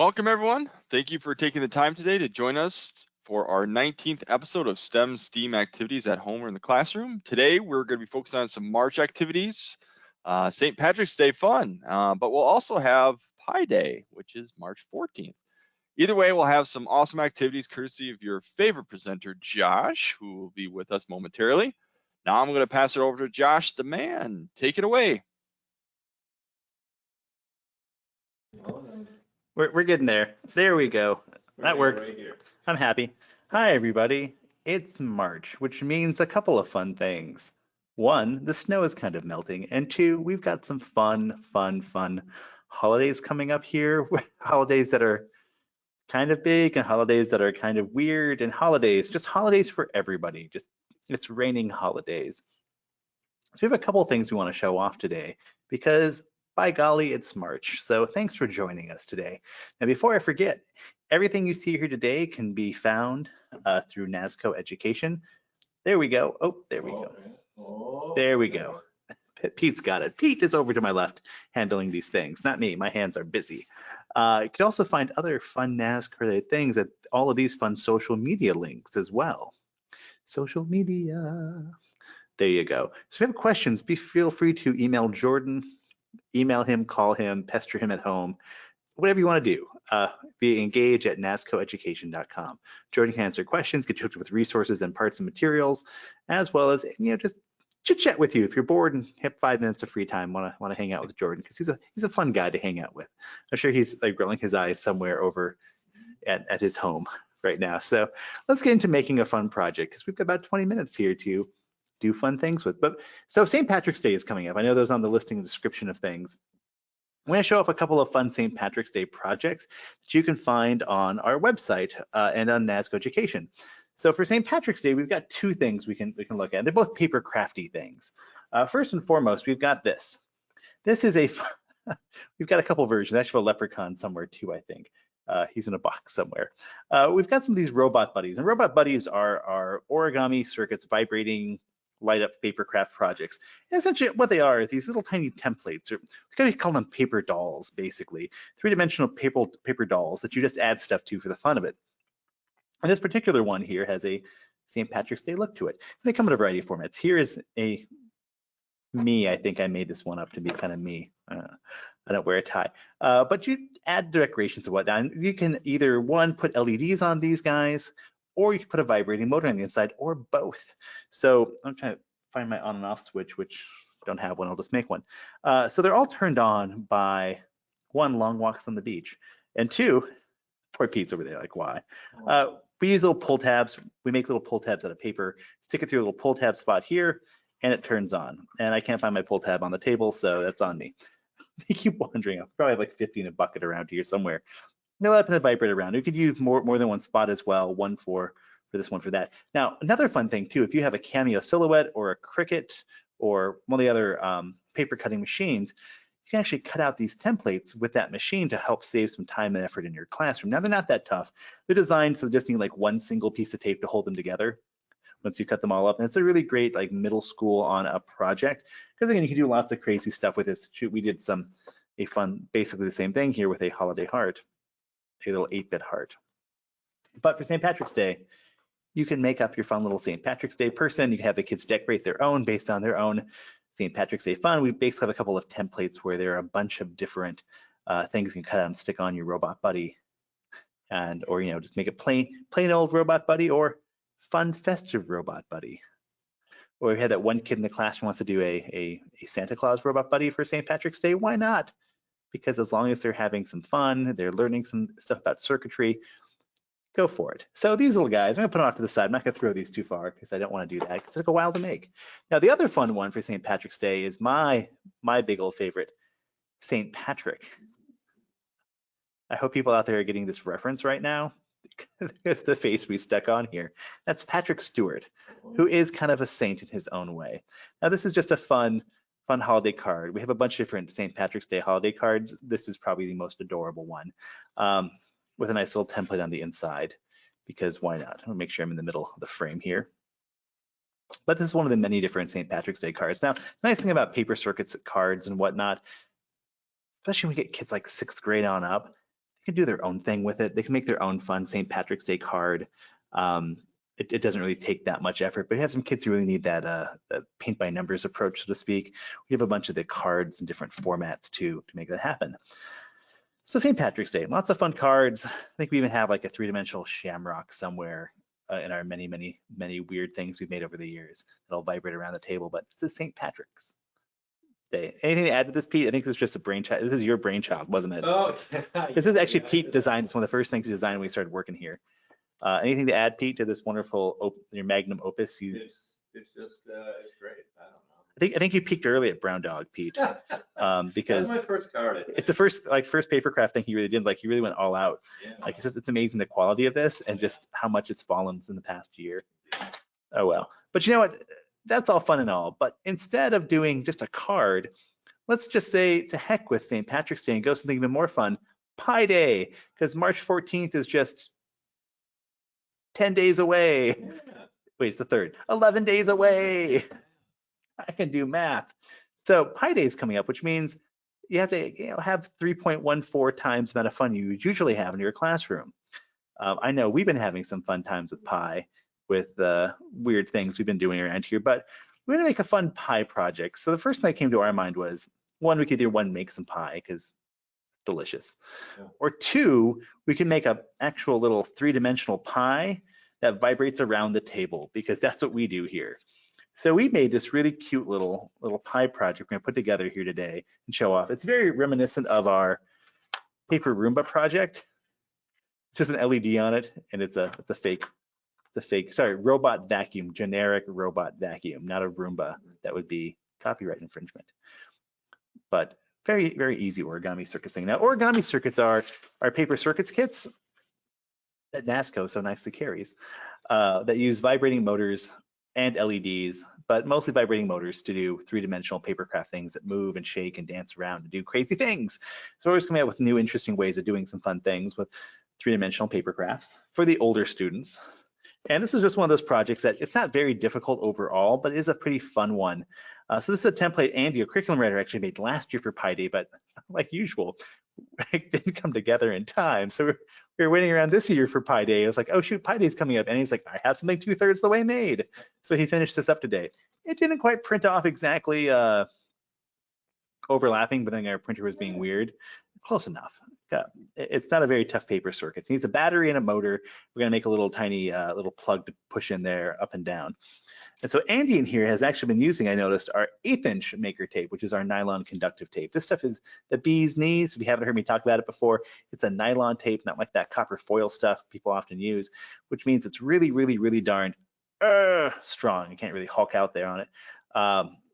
Welcome, everyone. Thank you for taking the time today to join us for our 19th episode of STEM STEAM activities at home or in the classroom. Today, we're going to be focusing on some March activities, St. Patrick's Day fun, but we'll also have Pi Day, which is March 14th. Either way, we'll have some awesome activities courtesy of your favorite presenter, Josh, who will be with us momentarily. Now I'm going to pass it over to Josh, the man. Take it away. We're getting there. There we go. That works. Right here. I'm happy. Hi, everybody. It's March, which means a couple of fun things. One, the snow is kind of melting. And two, we've got some fun holidays coming up here. Holidays that are kind of big and holidays that are kind of weird and just holidays for everybody. It's raining holidays. So we have a couple of things we want to show off today because by golly, it's March. So thanks for joining us today. Now, before I forget, everything you see here today can be found through Nasco Education. There we go. Oh, there we go. There we go. Pete's got it. Pete is over to my left handling these things, not me. My hands are busy. You can also find other fun NASCAR things at all of these fun social media links as well. Social media. There you go. So if you have questions, feel free to email Jordan, email him, call him, pester him at home, whatever you want to do. Be engaged at nascoeducation.com. Jordan can answer questions, get you hooked up with resources and parts and materials, as well as just chit chat with you if you're bored and have 5 minutes of free time. Want to hang out with Jordan because he's a fun guy to hang out with. I'm sure he's like rolling his eyes somewhere over at his home right now. So let's get into making a fun project because we've got about 20 minutes here to do fun things with. So St. Patrick's Day is coming up. I know those on the listing and description of things. I'm going to show off a couple of fun St. Patrick's Day projects that you can find on our website and on Nasco Education. So for St. Patrick's Day, we've got two things we can look at. They're both paper crafty things. First and foremost, we've got this. This is we've got a couple versions. Actually, a leprechaun somewhere too, I think. He's in a box somewhere. We've got some of these robot buddies, and robot buddies are Origami Circus vibrating light up paper craft projects. And essentially what they are these little tiny templates, or we kind of call them paper dolls, basically. 3-dimensional paper dolls that you just add stuff to for the fun of it. And this particular one here has a St. Patrick's Day look to it. And they come in a variety of formats. Here is a me. I think I made this one up to be kind of me. I don't wear a tie, but you add decorations and whatnot. And you can either put LEDs on these guys, or you can put a vibrating motor on the inside, or both. So I'm trying to find my on and off switch, which I don't have one, I'll just make one. So they're all turned on by one, long walks on the beach, and two, poor Pete's over there, like why? We use little pull tabs. We make little pull tabs out of paper, stick it through a little pull tab spot here, and it turns on. And I can't find my pull tab on the table, so that's on me. They keep wandering. I probably have like 50 in a bucket around here somewhere. They'll happen to vibrate around. You could use more than one spot as well, one for this, one for that. Now, another fun thing too, if you have a Cameo Silhouette or a Cricut or one of the other paper cutting machines, you can actually cut out these templates with that machine to help save some time and effort in your classroom. Now, they're not that tough. They're designed so they just need like one single piece of tape to hold them together once you cut them all up. And it's a really great like middle school on a project, because again, you can do lots of crazy stuff with this. We did a fun, basically the same thing here with a holiday heart, a little 8-bit heart. But for St. Patrick's Day, you can make up your fun little St. Patrick's Day person. You can have the kids decorate their own based on their own St. Patrick's Day fun. We basically have a couple of templates where there are a bunch of different things you can cut out and stick on your robot buddy, or just make it plain old robot buddy, or fun festive robot buddy. Or we had that one kid in the class who wants to do a Santa Claus robot buddy for St. Patrick's Day. Why not? Because as long as they're having some fun, they're learning some stuff about circuitry, go for it. So these little guys, I'm gonna put them off to the side. I'm not gonna throw these too far because I don't wanna do that because it took a while to make. Now, the other fun one for St. Patrick's Day is my big old favorite, St. Patrick. I hope people out there are getting this reference right now. That's the face we stuck on here. That's Patrick Stewart, who is kind of a saint in his own way. Now, this is just a fun holiday card. We have a bunch of different St. Patrick's Day holiday cards. This is probably the most adorable one, with a nice little template on the inside, because why not? I'll make sure I'm in the middle of the frame here. But this is one of the many different St. Patrick's Day cards. Now, the nice thing about paper circuits cards and whatnot, especially when we get kids like 6th grade on up, can do their own thing with it. They can make their own fun St. Patrick's Day card. It doesn't really take that much effort, but you have some kids who really need that paint by numbers approach, so to speak. We have a bunch of the cards in different formats to make that happen. So St. Patrick's Day, lots of fun cards. I think we even have like a 3-dimensional shamrock somewhere in our many, many, many weird things we've made over the years that'll vibrate around the table, but this is St. Patrick's Day. Anything to add to this, Pete? I think this is just a brainchild. This is your brainchild, wasn't it? Oh, yeah. This is actually Pete designed. It's one of the first things he designed when we started working here. Anything to add, Pete, to this wonderful your magnum opus? It's just it's great. I don't know. I think you peaked early at Brown Dog, Pete, because That's my first card. I think. it's the first paper craft thing he really did. Like he really went all out. Yeah. Like it's amazing the quality of this and just how much it's fallen in the past year. Oh well. But you know what? That's all fun and all. But instead of doing just a card, let's just say to heck with St. Patrick's Day and go something even more fun, Pi Day, because March 14th is just 10 days away. Yeah. Wait, it's the 3rd. 11 days away. I can do math. So Pi Day is coming up, which means you have to have 3.14 times the amount of fun you usually have in your classroom. I know we've been having some fun times with Pi, with weird things we've been doing around here, but we're gonna make a fun pie project. So the first thing that came to our mind was, one, we could either make some pie, because delicious. Yeah. Or 2, we can make a actual little 3-dimensional pie that vibrates around the table, because that's what we do here. So we made this really cute little pie project we're gonna put together here today and show off. It's very reminiscent of our paper Roomba project. Just an LED on it, and it's a fake, robot vacuum, generic robot vacuum, not a Roomba. That would be copyright infringement. But very, very easy Origami Circus thing. Now, Origami Circuits are paper circuits kits that Nasco so nicely carries that use vibrating motors and LEDs, but mostly vibrating motors to do 3-dimensional papercraft things that move and shake and dance around and do crazy things. So we're always coming up with new, interesting ways of doing some fun things with 3-dimensional papercrafts for the older students. And this is just one of those projects that it's not very difficult overall, but it is a pretty fun one. So this is a template Andy, a curriculum writer, actually made last year for Pi Day, but like usual, it didn't come together in time. So we were waiting around this year for Pi Day. I was like, oh shoot, Pi Day's coming up. And he's like, I have something 2/3 the way made. So he finished this up today. It didn't quite print off exactly overlapping, but then our printer was being weird. Close enough. It's not a very tough paper circuit. It needs a battery and a motor. We're gonna make a little tiny little plug to push in there up and down. And so Andy in here has actually been using, I noticed, our 1/8" maker tape, which is our nylon conductive tape. This stuff is the bee's knees. If you haven't heard me talk about it before, it's a nylon tape, not like that copper foil stuff people often use, which means it's really, really, really darn strong. You can't really hulk out there on it.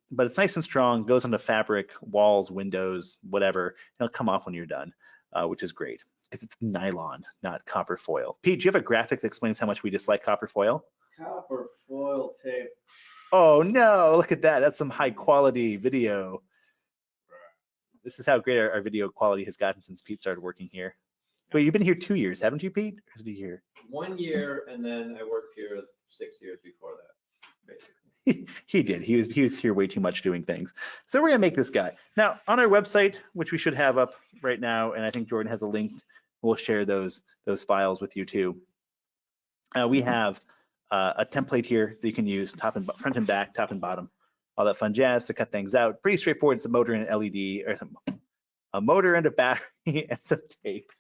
But it's nice and strong, goes onto fabric, walls, windows, whatever, and it'll come off when you're done, which is great because it's nylon, not copper foil. Pete, do you have a graphic that explains how much we dislike copper foil? Copper foil tape. Oh no, look at that. That's some high quality video. This is how great our video quality has gotten since Pete started working here. Wait, you've been here 2 years, haven't you, Pete? Or is it a year? 1 year, and then I worked here 6 years before that, basically. He did. He was here way too much doing things. So we're gonna make this guy. Now on our website, which we should have up right now, and I think Jordan has a link. We'll share those files with you too. We have a template here that you can use, front and back, top and bottom, all that fun jazz to cut things out. Pretty straightforward. It's a motor and an LED, or a motor and a battery and some tape.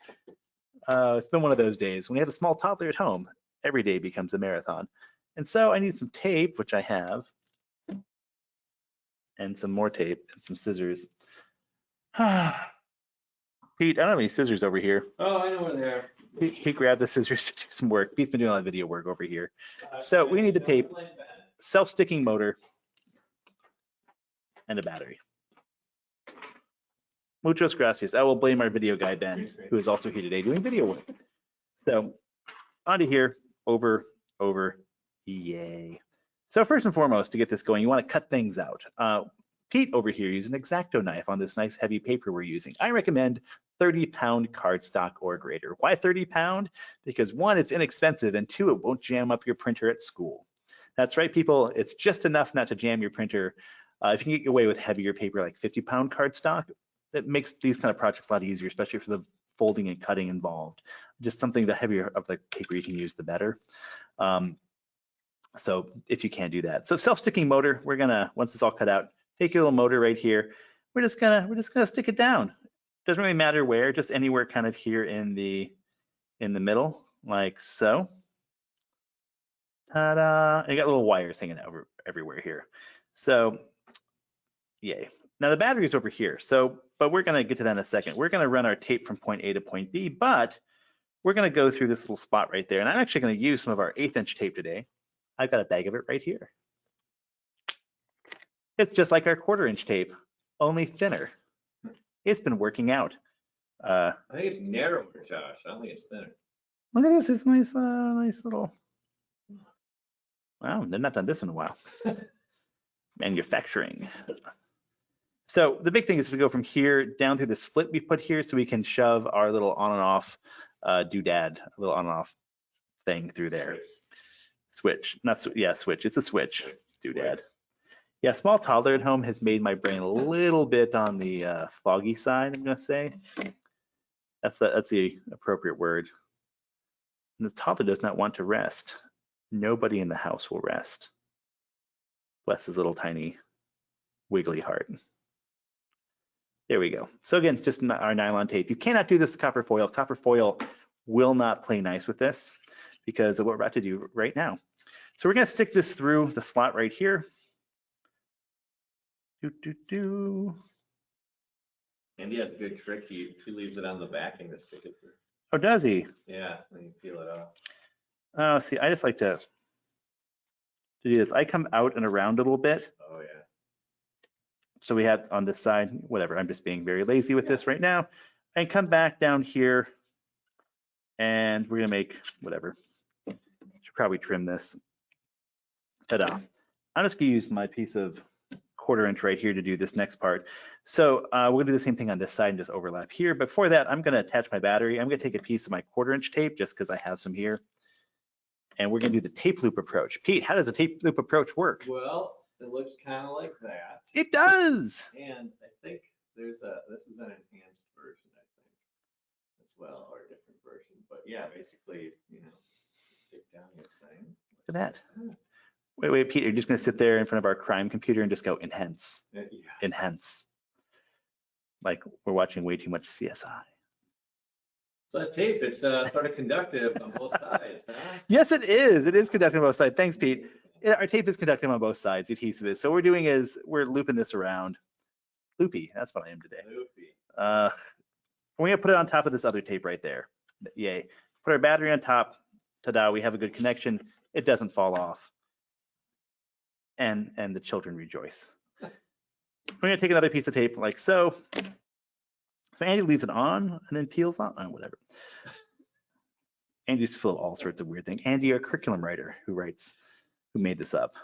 It's been one of those days. When you have a small toddler at home, every day becomes a marathon. And so I need some tape, which I have, and some more tape and some scissors. Pete, I don't have any scissors over here. Oh, I know where they are. Pete grabbed the scissors to do some work. Pete's been doing a lot of video work over here. So we need the tape, self-sticking motor, and a battery. Muchas gracias. I will blame our video guy, Ben, who is also here today doing video work. So onto here, over, yay. So first and foremost, to get this going, you want to cut things out. Pete over here used an X-Acto knife on this nice heavy paper we're using. I recommend 30-pound cardstock or greater. Why 30-pound? Because 1, it's inexpensive, and 2, it won't jam up your printer at school. That's right, people. It's just enough not to jam your printer. If you can get away with heavier paper like 50-pound cardstock, it makes these kind of projects a lot easier, especially for the folding and cutting involved. Just something, the heavier of the paper you can use, the better. So if you can do that. So self-sticking motor, we're gonna, once it's all cut out, take your little motor right here. We're just gonna stick it down. Doesn't really matter where, just anywhere kind of here in the middle, like so. Ta-da! And you got little wires hanging out everywhere here. So, yay. Now the battery's over here. So, but we're gonna get to that in a second. We're gonna run our tape from point A to point B, but we're gonna go through this little spot right there. And I'm actually gonna use some of our 1/8" tape today. I've got a bag of it right here. It's just like our 1/4" tape, only thinner. It's been working out. I think it's narrower, Josh. I don't think it's thinner. Look at this, it's nice, nice little. Wow, they've not done this in a while. Manufacturing. So the big thing is to go from here down through the split we put here so we can shove our little on and off doodad, a little on and off thing through there. Switch, not switch, it's a switch, doodad. Yeah, small toddler at home has made my brain a little bit on the foggy side, I'm gonna say. That's the appropriate word. And the toddler does not want to rest. Nobody in the house will rest. Bless his little tiny wiggly heart. There we go. So again, just our nylon tape. You cannot do this with copper foil. Copper foil will not play nice with this because of what we're about to do right now. So we're gonna stick this through the slot right here. Andy has a good trick. He leaves it on the backing to stick it through. Oh, does he? Yeah, when you peel it off. Oh, see, I just like to do this. I come out and around a little bit. Oh, yeah. So we have on this side, whatever, I'm just being very lazy with this right now. And come back down here and we're gonna make whatever. Should probably trim this. Ta-da. I'm just gonna use my piece of 1/4" right here to do this next part. So we're gonna do the same thing on this side and just overlap here. Before that, I'm gonna attach my battery. I'm gonna take a piece of my 1/4" tape just because I have some here. And we're gonna do the tape loop approach. Pete, how does a tape loop approach work? Well, it looks kind of like that. It does. And I think this is an enhanced version, I think, as well, or a different version. But yeah, basically, stick down your thing. Look at that. Wait, Pete, you're just gonna sit there in front of our crime computer and just go enhance, Yeah. enhance. Like we're watching way too much CSI. So that tape, it's sort of conductive on both sides, huh? Yes, it is. It is conductive on both sides. Thanks, Pete. Our tape is conductive on both sides, the adhesive is. So what we're doing is we're looping this around. Loopy, that's what I am today. Loopy. We're gonna put it on top of this other tape right there. Yay. Put our battery on top. Ta-da, we have a good connection. It doesn't fall off. And the children rejoice. We're gonna take another piece of tape like so. So Andy leaves it on and then peels on, whatever. Andy's full of all sorts of weird things. Andy, our curriculum writer who made this up.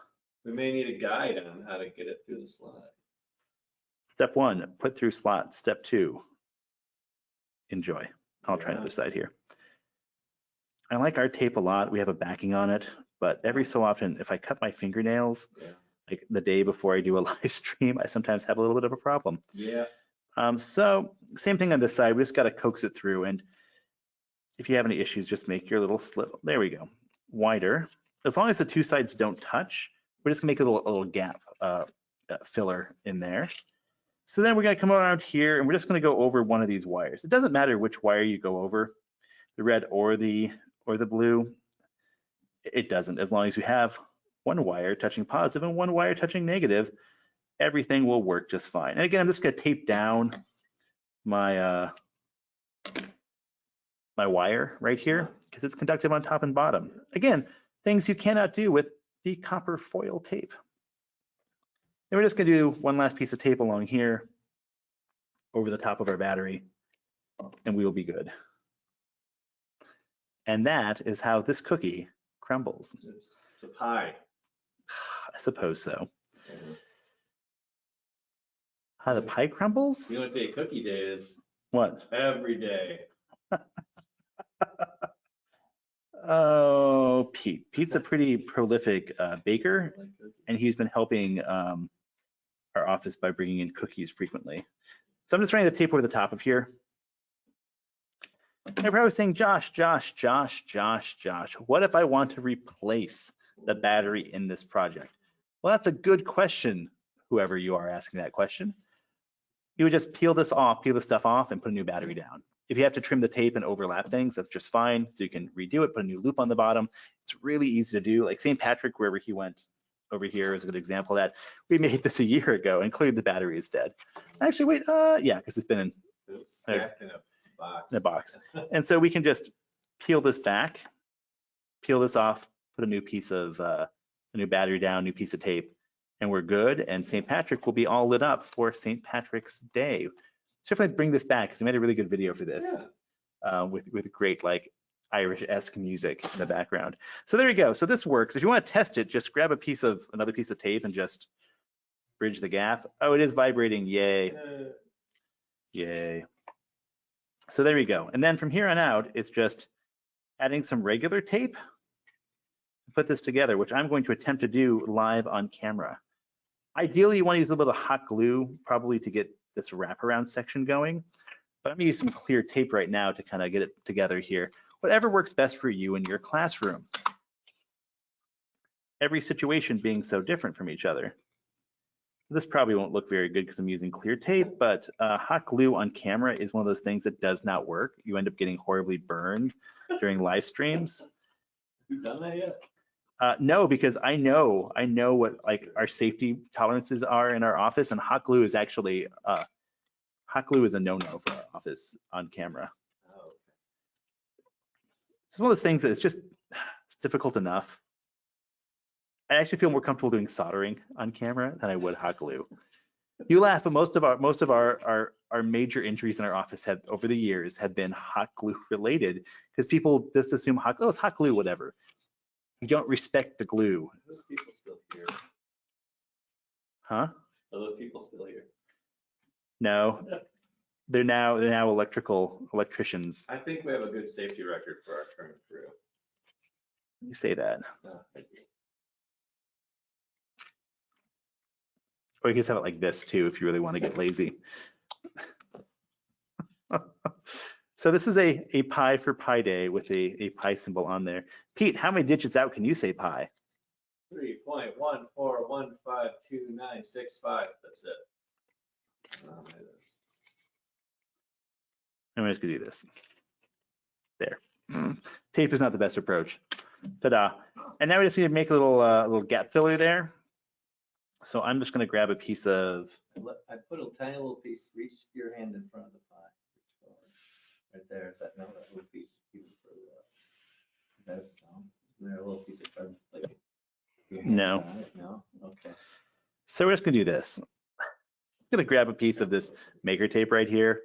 We may need a guide on how to get it through the slot. Step 1, put through slot. Step 2, enjoy. I'll try another side here. I like our tape a lot. We have a backing on it, but every so often, if I cut my fingernails, like the day before I do a live stream, I sometimes have a little bit of a problem. Yeah. So same thing on this side. We just got to coax it through. And if you have any issues, just make your little slit. There we go. Wider. As long as the two sides don't touch, we're just gonna make a little gap filler in there. So then we're gonna come around here and we're just gonna go over one of these wires. It doesn't matter which wire you go over, the red or the blue. It doesn't, as long as you have one wire touching positive and one wire touching negative, everything will work just fine. And again, I'm just gonna tape down my my wire right here because it's conductive on top and bottom. Again, things you cannot do with the copper foil tape. And we're just gonna do one last piece of tape along here over the top of our battery and we will be good. And that is how this cookie crumbles. It's a pie. I suppose so. How the pie crumbles? You know what day cookie day is? What? Every day. Oh, Pete. Pete's a pretty prolific baker, and he's been helping our office by bringing in cookies frequently. So I'm just trying to tape over the top of here. They're probably saying, Josh, what if I want to replace the battery in this project? Well, that's a good question, whoever you are asking that question. You would just peel this stuff off and put a new battery down. If you have to trim the tape and overlap things, that's just fine. So you can redo it, put a new loop on the bottom. It's really easy to do. Like St. Patrick, wherever he went, over here is a good example of that. We made this a year ago and clearly the battery is dead. Actually, wait, yeah, because it's been in a box. And so we can just peel this back, peel this off, put a new piece of, a new battery down, new piece of tape, and we're good. And St. Patrick will be all lit up for St. Patrick's Day. Definitely bring this back because we made a really good video for this, with great like Irish-esque music in the background. So there you go. So this works. If you want to test it, just grab another piece of tape and just bridge the gap. Oh, it is vibrating. Yay. Yay. So there we go. And then from here on out, it's just adding some regular tape to put this together, which I'm going to attempt to do live on camera. Ideally, you want to use a little bit of hot glue, probably to get this wraparound section going. But I'm going to use some clear tape right now to kind of get it together here. Whatever works best for you in your classroom. Every situation being so different from each other. This probably won't look very good because I'm using clear tape, but hot glue on camera is one of those things that does not work. You end up getting horribly burned during live streams. Have you done that yet? No, because I know what like our safety tolerances are in our office, and hot glue is actually a no-no for our office on camera. Oh, okay. It's one of those things that it's difficult enough. I actually feel more comfortable doing soldering on camera than I would hot glue. You laugh, but most of our major injuries in our office over the years have been hot glue related because people just assume it's hot glue, whatever. You don't respect the glue. Are those people still here? Huh? Are those people still here? No, they're now electricians. I think we have a good safety record for our current crew. You say that. Thank you. Or you can just have it like this too, if you really want to get lazy. So this is a pi for Pi Day with a pi symbol on there. Pete, how many digits out can you say pi? 3.1415296.5. That's it. I'm just gonna do this. There. Tape is not the best approach. Ta-da. And now we just need to make a little gap filler there. So I'm just gonna grab a piece of. I put a tiny little piece. Reach your hand in front of the pie. Right there. Is that that little piece? Even further up. Isn't there a little piece of card like? No. No. Okay. So we're just gonna do this. I'm gonna grab a piece of this maker tape right here.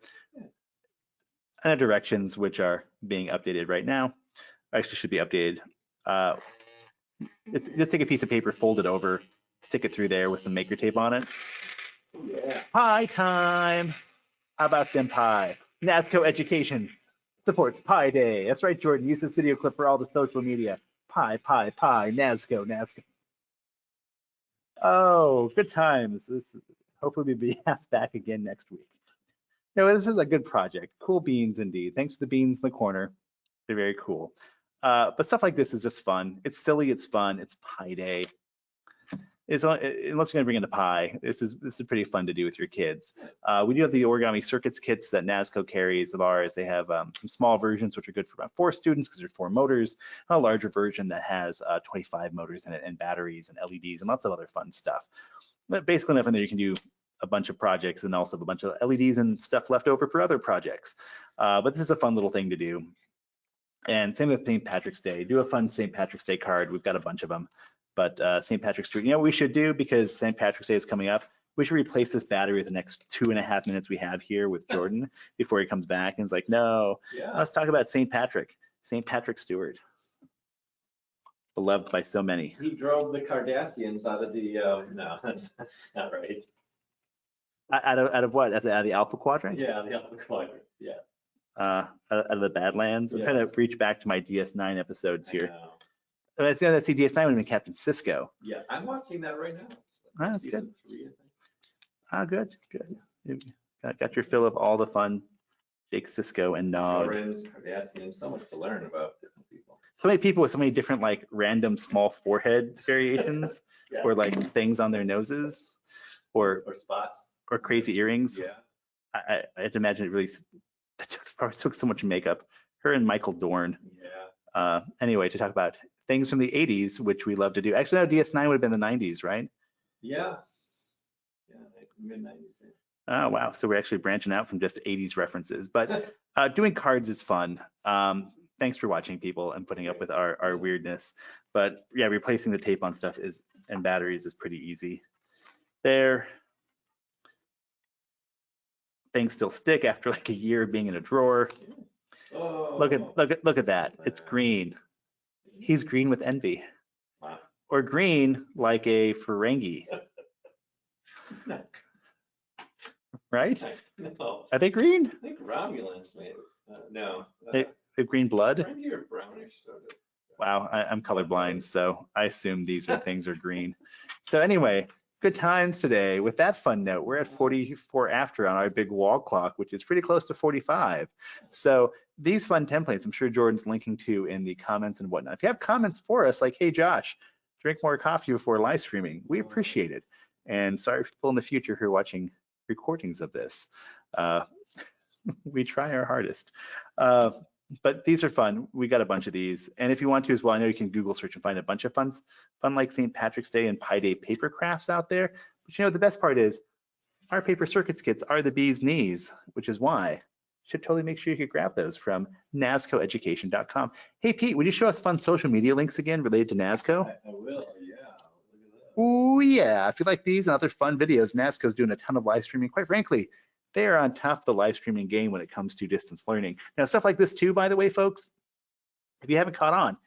And the directions which are being updated right now. Actually should be updated. Let's take a piece of paper, fold it over, stick it through there with some maker tape on it. Yeah. Pie time. How about them pie? Nasco Education supports Pi Day. That's right, Jordan. Use this video clip for all the social media. Pie, Nasco. Oh, good times. Hopefully we'll be asked back again next week. No, this is a good project. Cool beans indeed. Thanks to the beans in the corner. They're very cool. But stuff like this is just fun. It's silly, it's fun, it's Pi Day. Unless you're gonna bring in a pie, this is pretty fun to do with your kids. We do have the Origami Circus kits that Nasco carries of ours. They have some small versions which are good for about 4 students because there's 4 motors, and a larger version that has 25 motors in it and batteries and LEDs and lots of other fun stuff. But basically enough in there you can do a bunch of projects and also have a bunch of LEDs and stuff left over for other projects. But this is a fun little thing to do. And same with St. Patrick's Day. Do a fun St. Patrick's Day card. We've got a bunch of them. But St. Patrick's Day, you know what we should do because St. Patrick's Day is coming up? We should replace this battery with the next 2.5 minutes we have here with Jordan before he comes back and is like, no, let's talk about St. Patrick Stewart. Beloved by so many. He drove the Cardassians out of the, no, that's not right. Out of what? Out of the Alpha Quadrant? Yeah, the Alpha Quadrant, yeah. Out of the Badlands. I'm trying to reach back to my DS9 episodes here. That's DS9 would have been Captain Sisko. Yeah, I'm watching that right now. That's good. 3, I think. Good. You got your fill of all the fun Jake Cisco and Nog. Jordan's asking so much to learn about different people. So many people with so many different like random small forehead variations Yeah. or like things on their noses or spots. or crazy earrings. Yeah. I had to imagine it really that probably took so much makeup. Her and Michael Dorn. Yeah. Anyway, to talk about things from the 80s, which we love to do. Actually, no, DS9 would have been the 90s, right? Yeah. Yeah, like mid-90s. Oh, wow. So we're actually branching out from just 80s references. But doing cards is fun. Thanks for watching, people, and putting up with our weirdness. But yeah, replacing the tape on stuff and batteries is pretty easy. There. Things still stick after like a year of being in a drawer. Oh. Look at that. It's green. He's green with envy. Wow. Or green like a Ferengi. Right? No. Are they green? I think Romulans made it. No. They're green blood? Ferengi are brownish sort of. Wow, I'm colorblind, so I assume these things are green. So anyway, good times today. With that fun note, we're at 44 after on our big wall clock, which is pretty close to 45. So these fun templates, I'm sure Jordan's linking to in the comments and whatnot. If you have comments for us, like, hey, Josh, drink more coffee before live streaming, we appreciate it. And sorry for people in the future who are watching recordings of this. We try our hardest. But these are fun. We got a bunch of these. And if you want to as well, I know you can Google search and find a bunch of fun like St. Patrick's Day and Pi Day paper crafts out there. But you know, the best part is our paper circuits kits are the bee's knees, which is why you should totally make sure you could grab those from nascoeducation.com. Hey, Pete, would you show us fun social media links again related to NASCO? I will, yeah. Oh, yeah. If you like these and other fun videos, NASCO's doing a ton of live streaming. Quite frankly, they are on top of the live streaming game when it comes to distance learning. Now, stuff like this too, by the way, folks, if you haven't caught on,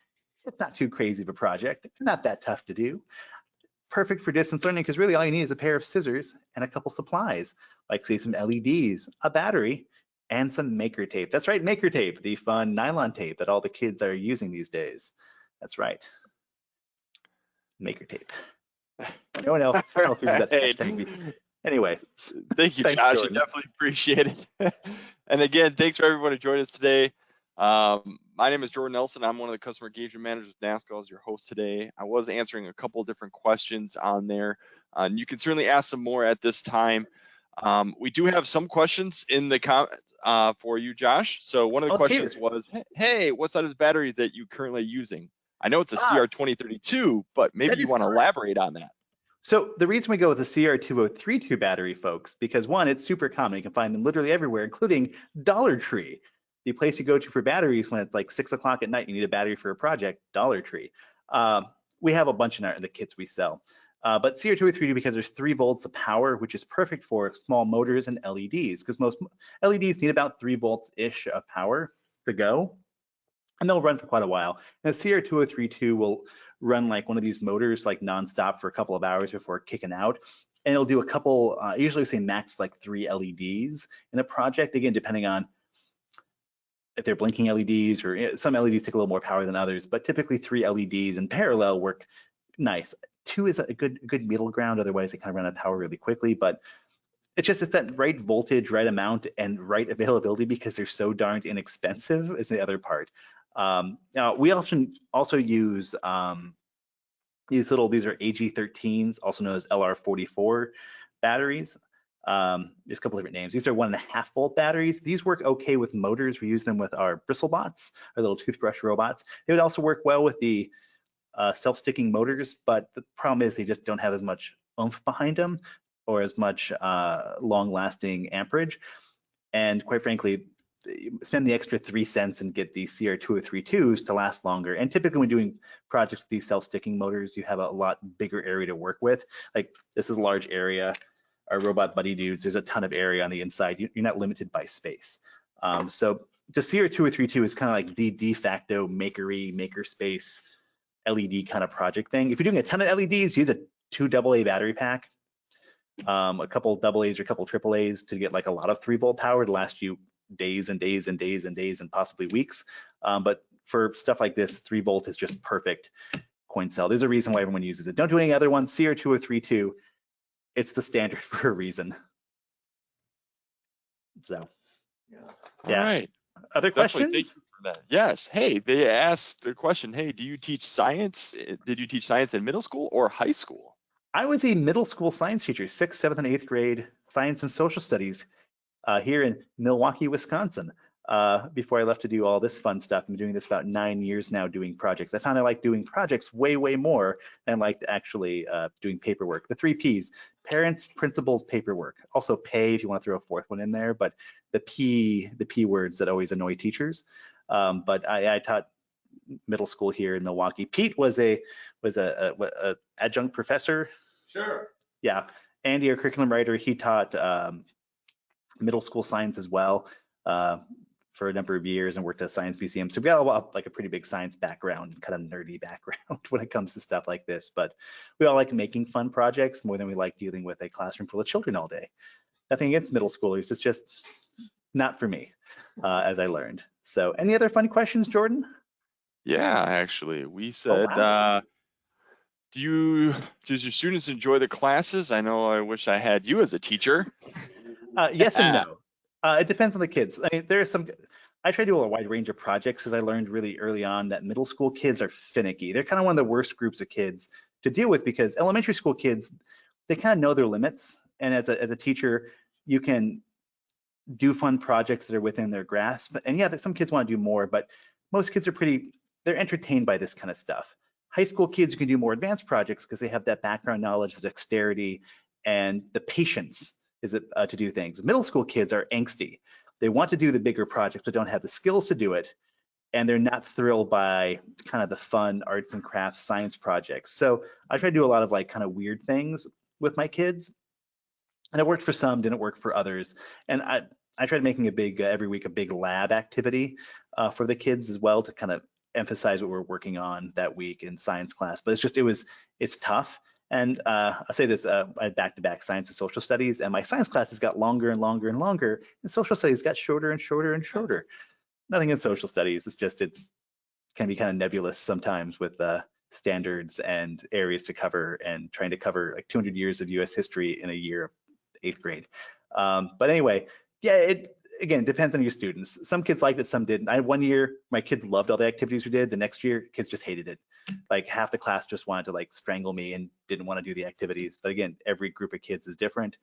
it's not too crazy of a project. It's not that tough to do. Perfect for distance learning because really all you need is a pair of scissors and a couple supplies, like say some LEDs, a battery, and some maker tape. That's right, maker tape, the fun nylon tape that all the kids are using these days. That's right, maker tape. No one else uses that hashtag. Anyway. Thank you, Thanks, Josh. Jordan. I definitely appreciate it. And again, thanks for everyone who joined us today. My name is Jordan Nelson. I'm one of the customer engagement managers at NASCO as your host today. I was answering a couple different questions on there. And you can certainly ask some more at this time. We do have some questions in the comments for you, Josh. So one of the questions was, hey, what side of the battery that you currently using? I know it's a CR2032, but maybe you want to elaborate on that. So the reason we go with the CR2032 battery, folks, because one, it's super common. You can find them literally everywhere, including Dollar Tree, the place you go to for batteries when it's like 6 o'clock at night, you need a battery for a project, Dollar Tree. We have a bunch in the kits we sell. But CR2032, because there's 3 volts of power, which is perfect for small motors and LEDs, because most LEDs need about 3 volts-ish of power to go. And they'll run for quite a while. And the CR2032 will run like one of these motors like nonstop for a couple of hours before kicking out. And it'll do a couple, usually we say max like 3 LEDs in a project, again, depending on if they're blinking LEDs or some LEDs take a little more power than others, but typically 3 LEDs in parallel work nice. 2 is a good middle ground, otherwise they kind of run out of power really quickly, but it's that right voltage, right amount, and right availability because they're so darned inexpensive is the other part. Now we also use these are AG13s, also known as LR44 batteries. There's a couple different names. These are 1.5 volt batteries. These work okay with motors. We use them with our BristleBots, our little toothbrush robots. They would also work well with the self-sticking motors, but the problem is they just don't have as much oomph behind them or as much long-lasting amperage. And quite frankly, spend the extra 3 cents and get the CR2032s to last longer. And typically when doing projects with these self-sticking motors, you have a lot bigger area to work with. Like this is a large area. Our robot buddy dudes, there's a ton of area on the inside. You're not limited by space. So the CR2032 is kind of like the de facto makerspace LED kind of project thing. If you're doing a ton of LEDs, use a 2 AA battery pack, a couple AA's or a couple AAA's to get like a lot of 3 volt power to last you days and days and days and days and possibly weeks. But for stuff like this, 3 volt is just perfect coin cell. There's a reason why everyone uses it. Don't do any other ones. CR2032, it's the standard for a reason. So All Yeah. right. Other Definitely questions? thank you for that. Yes. Hey, they asked the question, hey, do you teach science? Did you teach science in middle school or high school? I was a middle school science teacher, 6th, 7th, and 8th grade science and social studies here in Milwaukee, Wisconsin. Before I left to do all this fun stuff, I'm doing this about 9 years now doing projects. I found I like doing projects way, way more than I liked actually doing paperwork. The 3 Ps, parents, principals, paperwork. Also pay if you want to throw a 4th one in there, but the P words that always annoy teachers. But I taught middle school here in Milwaukee. Pete was a adjunct professor. Sure. Yeah, Andy, our curriculum writer, he taught middle school science as well for a number of years and worked at a science museum. So we got like a pretty big science background, kind of nerdy background when it comes to stuff like this. But we all like making fun projects more than we like dealing with a classroom full of children all day. Nothing against middle schoolers, it's just not for me, as I learned. So any other fun questions, Jordan? Yeah, actually, we said, wow. does your students enjoy the classes? I know I wish I had you as a teacher. Yes and no. It depends on the kids. I mean, there are some, I try to do a wide range of projects because I learned really early on that middle school kids are finicky. They're kind of one of the worst groups of kids to deal with because elementary school kids, they kind of know their limits. And as a teacher, you can do fun projects that are within their grasp. And yeah, some kids want to do more, but most kids are they're entertained by this kind of stuff. High school kids, you can do more advanced projects because they have that background knowledge, the dexterity, and the patience to do things. Middle school kids are angsty. They want to do the bigger projects, but don't have the skills to do it. And they're not thrilled by kind of the fun arts and crafts science projects. So I try to do a lot of like kind of weird things with my kids. And it worked for some, didn't work for others. And I tried making a big, every week, a big lab activity for the kids as well to kind of emphasize what we're working on that week in science class. But it's tough. And I'll say this, I had back-to-back science and social studies, and my science classes got longer and longer and longer, and social studies got shorter and shorter and shorter. Nothing in social studies, it can be kind of nebulous sometimes with standards and areas to cover and trying to cover like 200 years of US history in a year of 8th grade. But anyway, yeah, it again depends on your students. Some kids liked it, some didn't. I had one year, my kids loved all the activities we did. The next year, kids just hated it. Like half the class just wanted to like strangle me and didn't want to do the activities. But again, every group of kids is different,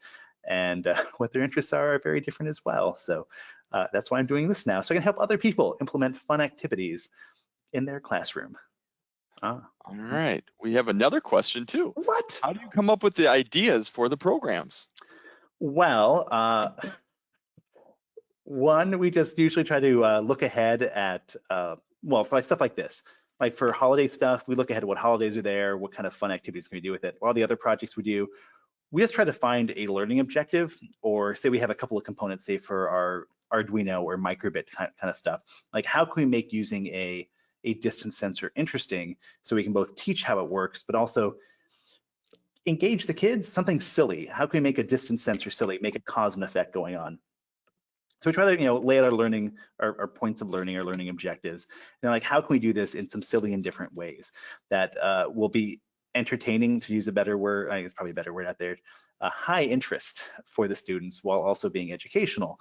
and what their interests are very different as well. So that's why I'm doing this now, so I can help other people implement fun activities in their classroom. All right. We have another question too. What? How do you come up with the ideas for the programs? Well, one, we just usually try to look ahead at, well, for like stuff like this. Like for holiday stuff, we look ahead at what holidays are there, what kind of fun activities can we do with it. A lot of the other projects we do, we just try to find a learning objective, or say we have a couple of components, say for our Arduino or microbit kind of stuff. Like how can we make using a distance sensor interesting so we can both teach how it works, but also engage the kids, something silly. How can we make a distance sensor silly, make a cause and effect going on? So we try to, lay out our learning, our points of learning, our learning objectives, and like, how can we do this in some silly and different ways that will be entertaining, to use a better word, I think it's probably a better word out there, high interest for the students while also being educational.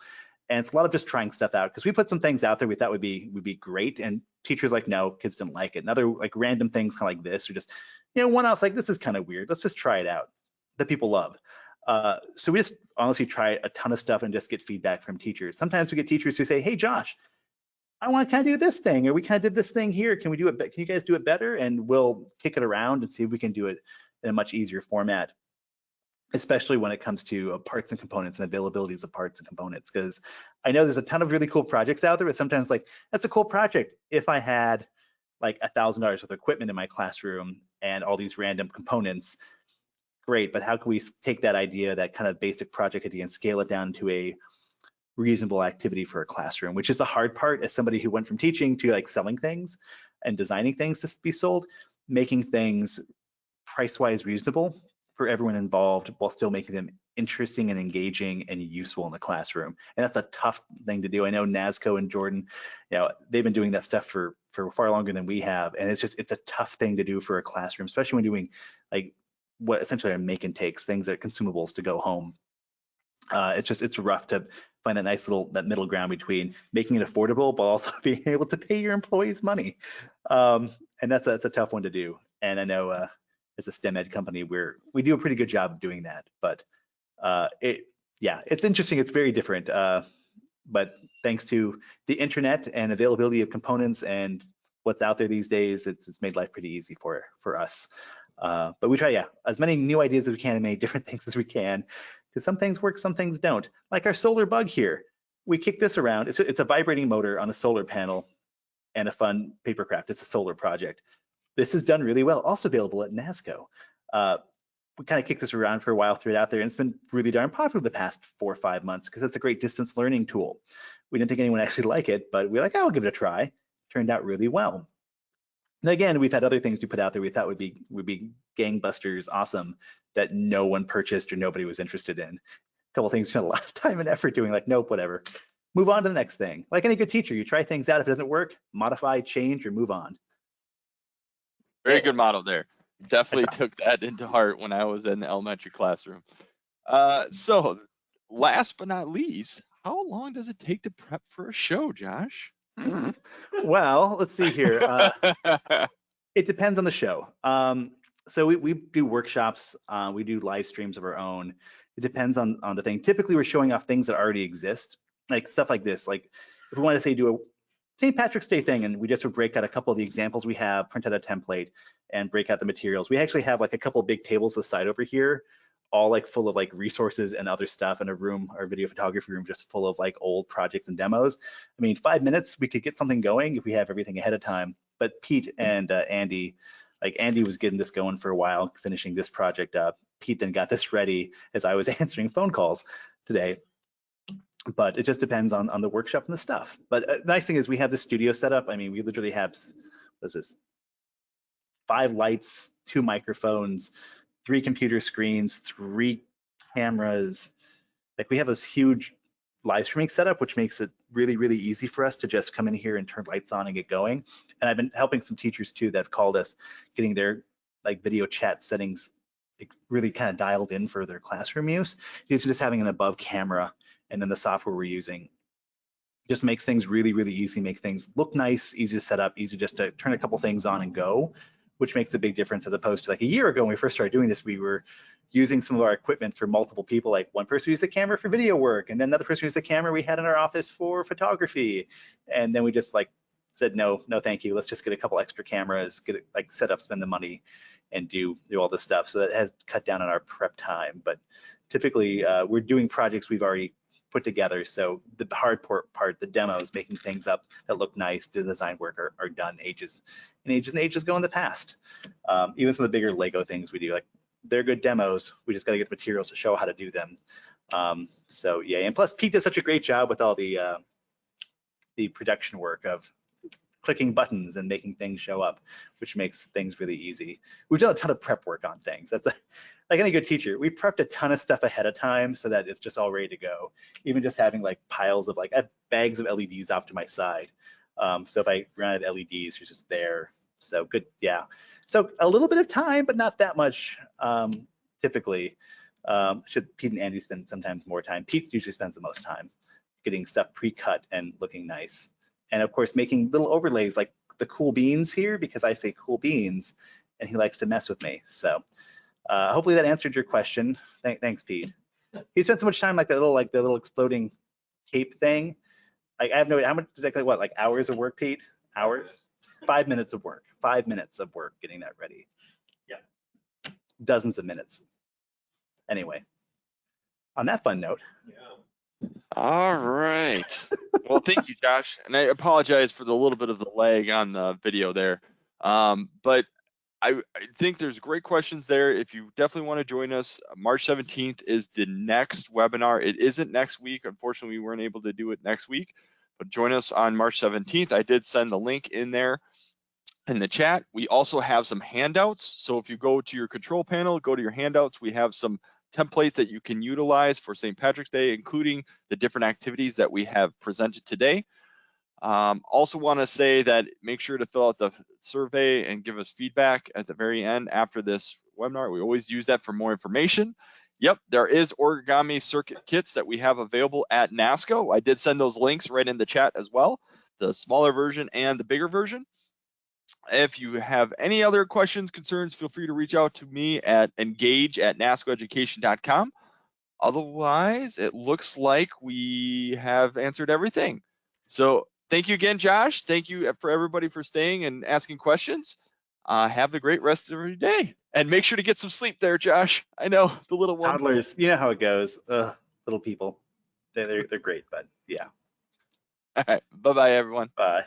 And it's a lot of just trying stuff out because we put some things out there we thought would be great, and teachers like, no, kids didn't like it. And other like random things kind of like this, or just, one-offs like, this is kind of weird. Let's just try it out, that people love. So we just honestly try a ton of stuff and just get feedback from teachers. Sometimes we get teachers who say, hey, Josh, I want to kind of do this thing, or we kind of did this thing here. Can we do it? Can you guys do it better? And we'll kick it around and see if we can do it in a much easier format, especially when it comes to parts and components and availabilities of parts and components. Because I know there's a ton of really cool projects out there, but sometimes like, that's a cool project if I had like $1,000 worth of equipment in my classroom and all these random components. Great, but how can we take that idea, that kind of basic project idea, and scale it down to a reasonable activity for a classroom, which is the hard part as somebody who went from teaching to like selling things and designing things to be sold, making things price-wise reasonable for everyone involved while still making them interesting and engaging and useful in the classroom. And that's a tough thing to do. I know Nasco and Jordan, they've been doing that stuff for far longer than we have. And it's a tough thing to do for a classroom, especially when doing like what essentially are make and takes, things that are consumables to go home. It's rough to find that middle ground between making it affordable, but also being able to pay your employees money. And that's a tough one to do. And I know as a STEM ed company, we do a pretty good job of doing that. But it's interesting. It's very different. But thanks to the internet and availability of components and what's out there these days, it's made life pretty easy for us. But we try, as many new ideas as we can and many different things as we can, because some things work, some things don't. Like our solar bug here. We kick this around. It's a vibrating motor on a solar panel and a fun paper craft. It's a solar project. This is done really well. Also available at Nasco. We kind of kicked this around for a while, threw it out there, and it's been really darn popular the past 4 or 5 months because it's a great distance learning tool. We didn't think anyone would actually like it, but we're like, I'll give it a try. Turned out really well. And again, we've had other things we put out there we thought would be gangbusters, awesome, that no one purchased or nobody was interested in. A couple of things we spent a lot of time and effort doing, like, nope, whatever. Move on to the next thing. Like any good teacher, you try things out. If it doesn't work, modify, change, or move on. Very good motto there. Definitely took that into heart when I was in the elementary classroom. So last but not least, how long does it take to prep for a show, Josh? Well, let's see here. It depends on the show. So we do workshops, we do live streams of our own. It depends on the thing. Typically, we're showing off things that already exist, like stuff like this. Like if we want to say do a St. Patrick's Day thing, and we just would break out a couple of the examples we have, print out a template, and break out the materials. We actually have like a couple of big tables to the side over here, all like full of like resources and other stuff, in a room, our video photography room, just full of like old projects and demos. I mean, 5 minutes, we could get something going if we have everything ahead of time. But Pete and Andy, like Andy was getting this going for a while, finishing this project up. Pete then got this ready as I was answering phone calls today. But it just depends on the workshop and the stuff. But the nice thing is we have the studio set up. I mean, we literally have, what's this, 5 lights, 2 microphones, 3 computer screens, 3 cameras. Like we have this huge live streaming setup, which makes it really, really easy for us to just come in here and turn lights on and get going. And I've been helping some teachers too that have called us, getting their like video chat settings like, really kind of dialed in for their classroom use. Just having an above camera, and then the software we're using just makes things really, really easy, make things look nice, easy to set up, easy just to turn a couple things on and go, which makes a big difference as opposed to like a year ago when we first started doing this, we were using some of our equipment for multiple people. Like one person used the camera for video work, and then another person used the camera we had in our office for photography. And then we just like said, no, thank you. Let's just get a couple extra cameras, get it like set up, spend the money, and do all this stuff. So that has cut down on our prep time. But typically we're doing projects we've already put together. So the hard part, the demos, making things up that look nice, the design work are done ages and ages ago in the past. Even some of the bigger Lego things we do, like they're good demos. We just got to get the materials to show how to do them. So yeah, and plus Pete does such a great job with all the production work of clicking buttons and making things show up, which makes things really easy. We've done a ton of prep work on things. That's like any good teacher, we prepped a ton of stuff ahead of time so that it's just all ready to go. Even just having like piles of like, I have bags of LEDs off to my side. So if I run out of LEDs, it's just there. So good, yeah. So a little bit of time, but not that much typically. Pete and Andy spend sometimes more time. Pete usually spends the most time getting stuff pre-cut and looking nice. And of course, making little overlays like the cool beans here, because I say cool beans and he likes to mess with me. So hopefully that answered your question. Thanks, Pete. He spent so much time like the little exploding tape thing. Like I have no idea how much exactly, what, like hours of work, Pete? Hours? 5 minutes of work. 5 minutes of work getting that ready. Yeah. Dozens of minutes. Anyway, on that fun note. Yeah. All right. Well, thank you, Josh. And I apologize for the little bit of the lag on the video there. But I think there's great questions there. If you definitely want to join us, March 17th is the next webinar. It isn't next week. Unfortunately, we weren't able to do it next week, but join us on March 17th. I did send the link in there in the chat. We also have some handouts. So if you go to your control panel, go to your handouts, we have some templates that you can utilize for St. Patrick's Day, including the different activities that we have presented today. Also want to say that make sure to fill out the survey and give us feedback at the very end after this webinar. We always use that for more information. Yep, there is Origami Circuit kits that we have available at Nasco. I did send those links right in the chat as well, the smaller version and the bigger version. If you have any other questions, concerns, feel free to reach out to me at engage@nascoeducation.com. Otherwise, it looks like we have answered everything. So thank you again, Josh. Thank you for everybody for staying and asking questions. Have the great rest of your day. And make sure to get some sleep there, Josh. I know, the little one. Toddlers, you know how it goes. Little people, they're great, but yeah. All right. Bye-bye, everyone. Bye.